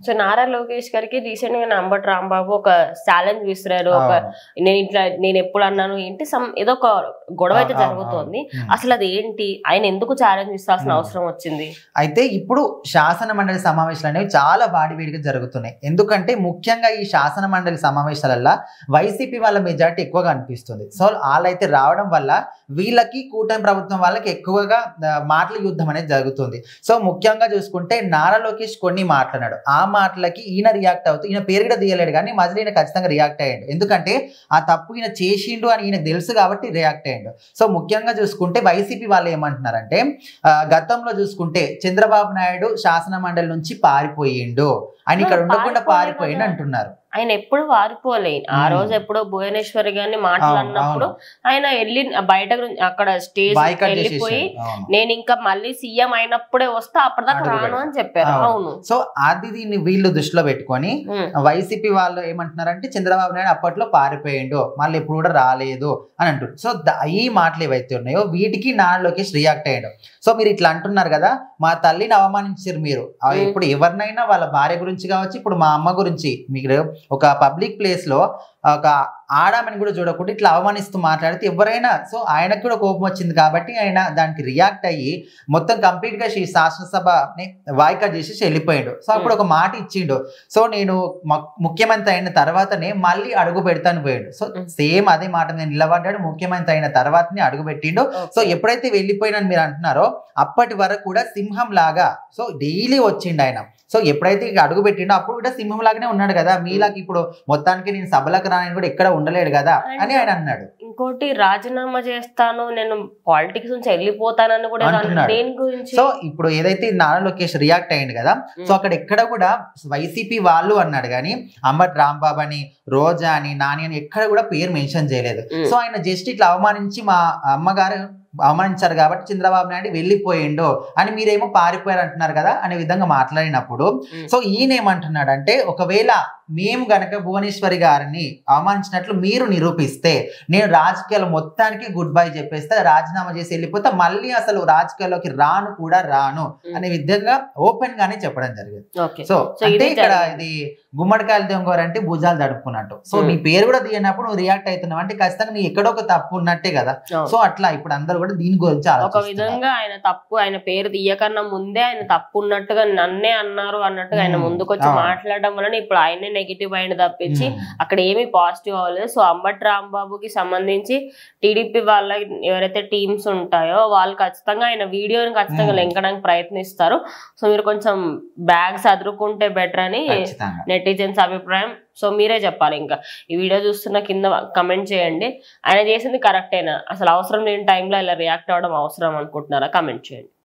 So Nara Lokesh గారికి recent గా అంబటి రాంబాబు ఒక ఛాలెంజ్ విసిరారు. ఒక నేను ఎప్పుడు అన్నాను ఏంటి ఏదో ఒక గొడవ అయితే జరుగుతోంది. అసలు అది ఏంటి, ఆయన ఎందుకు ఛాలెంజ్ ఇస్తాల్సిన అవసరం వచ్చింది? అయితే ఇప్పుడు శాసన మండలి సమావేశాలు అనేవి చాలా వాడివేడిగా జరుగుతున్నాయి. ఎందుకంటే ముఖ్యంగా ఈ శాసన మండలి సమావేశాలలో వైసీపీ వాళ్ళ మెజారిటీ ఎక్కువగా అనిపిస్తుంది. సో వాళ్ళైతే రావడం వల్ల వీళ్ళకి కూటమి ప్రభుత్వం వాళ్ళకి ఎక్కువగా మాటల యుద్ధం అనేది జరుగుతుంది. సో ముఖ్యంగా చూసుకుంటే నారా లోకేష్ కొన్ని మాట్లాడాడు. ఆ మాటలకి ఈయన రియాక్ట్ అవుతూ, ఈయన పేరు కూడా తీయలేడు కానీ మధ్యలో ఈయన ఖచ్చితంగా రియాక్ట్ అయ్యాడు. ఎందుకంటే ఆ తప్పు ఈయన చేసిండు అని ఈయనకు తెలుసు కాబట్టి రియాక్ట్ అయ్యాడు. సో ముఖ్యంగా చూసుకుంటే వైసీపీ వాళ్ళు ఏమంటున్నారంటే, గతంలో చూసుకుంటే చంద్రబాబు నాయుడు శాసన మండలి నుంచి పారిపోయిండు, ఆయన ఇక్కడ ఉండకుండా పారిపోయిండు అంటున్నారు. ఆయన ఎప్పుడు వారిపోలే. ఆ రోజు ఎప్పుడో భువనేశ్వరి గారిని మాట్లాడినప్పుడు ఆయన వెళ్ళి బయట అక్కడ స్టేజ్ వెళ్ళిపోయి నేను ఇంకా మళ్ళీ సీఎం అయినప్పుడే వస్తా, అప్పటిదాకా రాను అని చెప్పారు. అవును. సో అది దీన్ని వీళ్ళు దృష్టిలో పెట్టుకొని వైసీపీ వాళ్ళు ఏమంటున్నారంటే చంద్రబాబు నాయుడు అప్పట్లో పారిపోయిండు, మళ్ళీ ఎప్పుడు కూడా రాలేదు అని అంటారు. సో ఈ మాటలు ఏవైతే ఉన్నాయో వీటికి నారా లోకేష్ రియాక్ట్ అయ్యాడు. సో మీరు ఇట్లా అంటున్నారు కదా, మా తల్లిని అవమానించారు మీరు. ఇప్పుడు ఎవరినైనా వాళ్ళ భార్య గురించి కావచ్చు, ఇప్పుడు మా అమ్మ గురించి మీరు ఒక పబ్లిక్ ప్లేస్ లో ఒక ఆడామని కూడా చూడకుండా ఇట్లా అవమానిస్తూ మాట్లాడితే ఎవరైనా, సో ఆయనకు కూడా కోపం వచ్చింది కాబట్టి ఆయన దానికి రియాక్ట్ అయ్యి మొత్తం కంప్లీట్ గా శాసనసభని వాయికాట్ చేసి వెళ్ళిపోయాడు. సో అప్పుడు ఒక మాట ఇచ్చిండు, సో నేను ముఖ్యమంత్రి అయిన తర్వాతనే మళ్ళీ అడుగు పెడతాను పోయాడు. సో సేమ్ అదే మాట నేను నిలబడ్డాడు, ముఖ్యమంత్రి అయిన తర్వాతనే అడుగు పెట్టిండు. సో ఎప్పుడైతే వెళ్ళిపోయినని మీరు అంటున్నారో అప్పటి వరకు కూడా సింహం లాగా సో డైలీ వచ్చిండు ఆయన. సో ఎప్పుడైతే అడుగు పెట్టిండో అప్పుడు కూడా సింహం లాగానే ఉన్నాడు కదా, మీలాకి ఇప్పుడు మొత్తానికి నేను సభలకు రాని కూడా ఎక్కడ ఉండలేడు కదా అని ఆయన అన్నాడు. ఇంకోటి రాజీనామా చేస్తాను, నేను పాలిటిక్స్ నుంచి వెళ్ళిపోతానని కూడా దేని గురించి. సో ఇప్పుడు ఏదైతే నారా లోకేష్ రియాక్ట్ అయ్యింది కదా, సో అక్కడ ఎక్కడ కూడా వైసీపీ వాళ్ళు అన్నాడు కానీ అంబటి రాంబాబు అని, రోజా అని, నాని అని ఎక్కడ కూడా పేరు మెన్షన్ చేయలేదు. సో ఆయన జస్ట్ ఇట్లా అవమానించి మా అమ్మగారు అవమానించారు కాబట్టి చంద్రబాబు నాయుడు వెళ్ళిపోయిండు అని మీరేమో పారిపోయారు అంటున్నారు కదా అనే విధంగా మాట్లాడినప్పుడు, సో ఈయన ఏమంటున్నాడంటే ఒకవేళ మేము గనక భువనేశ్వరి గారిని అవమానించినట్లు మీరు నిరూపిస్తే నేను రాజకీయాలు మొత్తానికి గుడ్ బై చెప్పేస్తే, రాజీనామా చేసి వెళ్ళిపోతే మళ్ళీ అసలు రాజకీయాల్లోకి రాను కూడా రాను అనే విధంగా ఓపెన్ గానే చెప్పడం జరిగింది. సో అంటే ఇక్కడ ఇది గుమ్మడికాయలు దొంగవారంటే భుజాలు దడుపుకున్నట్టు. సో నీ పేరు కూడా తీయనప్పుడు నువ్వు రియాక్ట్ అవుతున్నావు అంటే ఖచ్చితంగా నీ ఎక్కడో ఒక తప్పు ఉన్నట్టే కదా. సో అట్లా ఇప్పుడు అందరూ కూడా దీని గురించి ఒక విధంగా ఆయన తప్పు, ఆయన పేరు తీయకన్నా ముందే ఆయన తప్పు ఉన్నట్టుగా నన్నే అన్నారు అన్నట్టుగా ఆయన ముందుకొచ్చి మాట్లాడడం వలన ఇప్పుడు ఆయనే నెగిటివ్ అయింది తప్పించి అక్కడ ఏమీ పాజిటివ్ అవ్వలేదు. సో అంబటి రాంబాబుకి సంబంధించి టీడీపీ వాళ్ళ ఎవరైతే టీమ్స్ ఉంటాయో వాళ్ళు ఖచ్చితంగా ఆయన వీడియోని ఖచ్చితంగా లింకడానికి ప్రయత్నిస్తారు. సో మీరు కొంచెం బ్యాగ్స్ అదురుకుంటే బెటర్ అని నెటిజన్స్ అభిప్రాయం. సో మీరే చెప్పాలి. ఇంకా ఈ వీడియో చూస్తున్న కింద కమెంట్ చేయండి, ఆయన చేసింది కరెక్టేనా, అసలు అవసరం లేని టైంలో ఇలా రియాక్ట్ అవ్వడం అవసరం అనుకుంటున్నారా? కమెంట్ చేయండి.